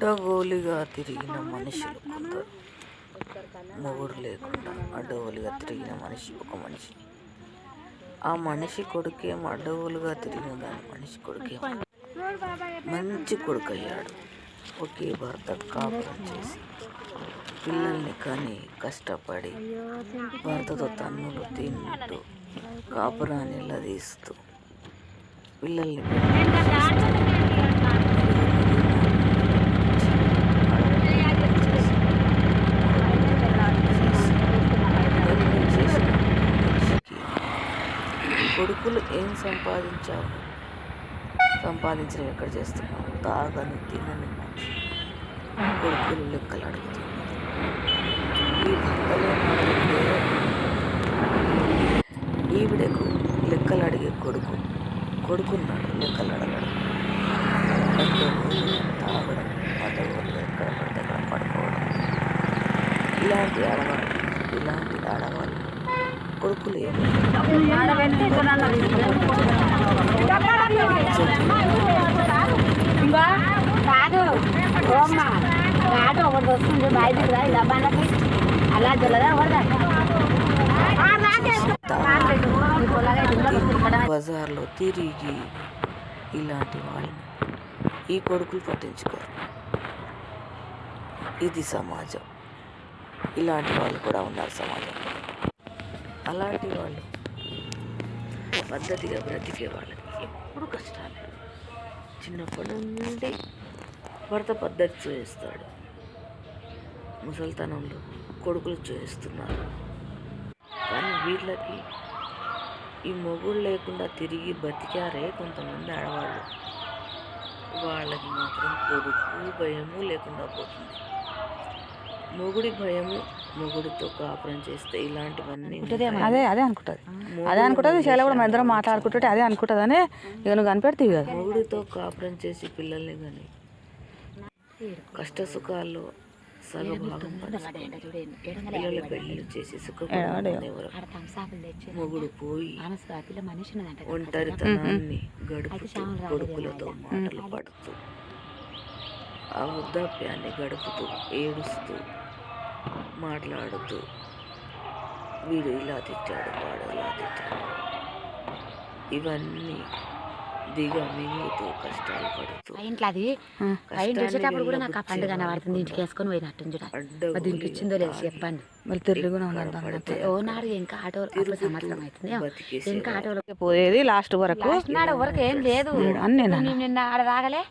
అడ్డగోలుగా తిరిగిన మనుషులు కొందరు, మొగుడు లేకుండా అడ్డగోలుగా తిరిగిన ఒక మనిషి. ఆ మనిషి కొడుకేమో అడ్డగోలుగా తిరిగిన దాని మనిషి కొడుకేమో మంచి కొడుకు అయ్యాడు. ఒకే భర్త కాపురం చేసి పిల్లల్ని కానీ కష్టపడి భర్తతో తన్నులు తింటూ కాపురాన్ని లదీస్తూ పిల్లల్ని కొడుకులు ఏం సంపాదించడం ఎక్కడ చేస్తున్నావు? తాగని తినని మనిషి కొడుకులు లెక్కలు అడుగుతున్నారు. ఈ భర్తలే ఈవిడకు లెక్కలు అడిగే కొడుకున్నాడు, లెక్కలు అడగడం, తాగడం, మతగోలు ఎక్కడ పడితే అక్కడ పడుకోవడం. ఇలాంటి ఆడవాళ్ళు కొడుకులు ఏమి బజార్లో తిరిగి ఇలాంటి వాళ్ళని ఈ కొడుకులు పట్టించుకోరు. ఇది సమాజం. ఇలాంటి వాళ్ళు కూడా ఉన్నారు సమాజంలో. అలాంటి వాళ్ళు పద్ధతిగా బ్రతికే వాళ్ళకి ఎప్పుడు కష్టాలే. చిన్నప్పటి నుండి భర్త పద్ధతి చూపిస్తాడు, ముసలితనంలో కొడుకులు చూపిస్తున్నారు. కానీ వీళ్ళకి ఈ మొగుడు లేకుండా తిరిగి బతికారే కొంతమంది ఆడవాళ్ళు, వాళ్ళకి మాత్రం కొడుకు భయము లేకుండా పోతుంది. మొగుడి భయము, మొగుడితో కాపురం చేస్తే ఇలాంటివన్నీ అదే అనుకుంటుంది శైల కూడా మన ఇద్దరం మాట్లాడుకుంటుంటే అదే అనుకుంటుంది అని ఇక నువ్వు కనిపెడుతుంది కదా. మొగుడితో కాపురం చేసి పిల్లల్ని కానీ కష్ట సుఖాల్లో సగభాగం పిల్లల పెళ్ళిళ్ళు చేసి సుఖపడేవారు. మొగుడు పోయి ఒంటరితనాన్ని గడుపుతూ కొడుకులతో మాటలు పడుతూ ఆ వృద్ధాప్యాన్ని గడుపుతూ ఏడుస్తూ మాట్లాడుతూ వీడు ఇలా తిట్టాడు, వాడు అలా తిట్టాడు, ఇవన్నీ దిగమింగుతూ కష్టాలు పడుతూ ఇంట్లో అది వచ్చేటప్పుడు కూడా నాకు ఆ పండుగ కనబడుతుంది. ఇంటికి వేసుకొని పోయినట్టు దీనికి ఇచ్చిందో లేదు చెప్పండి. మళ్ళీ తిరుగున ఓ నాడు ఇంకా ఆటో సంవత్సరం అవుతుంది, ఇంకా ఆటోలో పోయేది లాస్ట్ వరకు వరకు ఏం లేదు. నిన్న ఆడ రాగలే